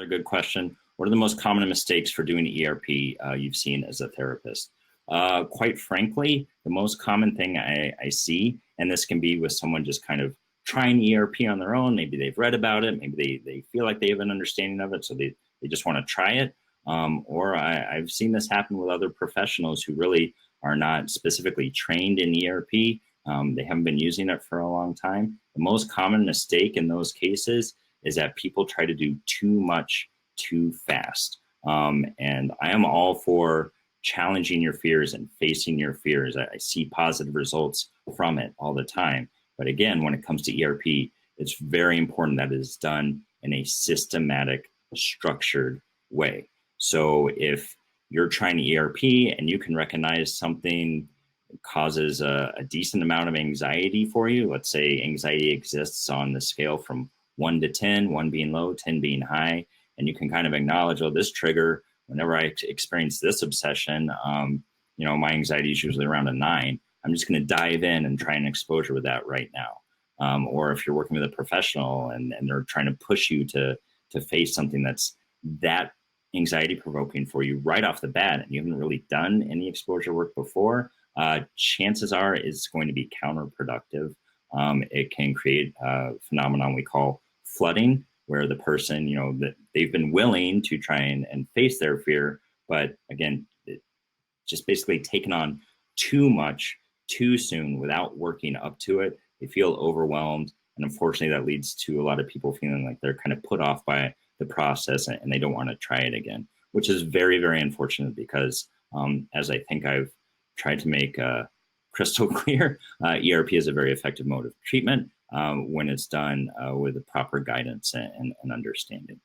Another good question. What are the most common mistakes for doing ERP you've seen as a therapist? Quite frankly, the most common thing I see, and this can be with someone just kind of trying ERP on their own. Maybe they've read about it. Maybe they feel like they have an understanding of it, so they just want to try it. Or I've seen this happen with other professionals who really are not specifically trained in ERP. They haven't been using it for a long time. The most common mistake in those cases is that people try to do too much too fast. And I am all for challenging your fears and facing your fears. I see positive results from it all the time. But again, when it comes to ERP, it's very important that it is done in a systematic, structured way. So if you're trying ERP and you can recognize something causes a decent amount of anxiety for you, let's say anxiety exists on the scale from 1 to 10, 1 being low, 10 being high, and you can kind of acknowledge, oh, this trigger, whenever I experience this obsession, my anxiety is usually around a 9. I'm just going to dive in and try an exposure with that right now. Or if you're working with a professional and they're trying to push you to face something that's that anxiety provoking for you right off the bat, and you haven't really done any exposure work before, chances are it's going to be counterproductive. It can create a phenomenon we call flooding, where the person, that they've been willing to try and face their fear, but again, just basically taken on too much too soon without working up to it. They feel overwhelmed. And unfortunately, that leads to a lot of people feeling like they're kind of put off by the process and they don't want to try it again, which is very, very unfortunate because as I think I've tried to make crystal clear, ERP is a very effective mode of treatment when it's done with the proper guidance and understanding.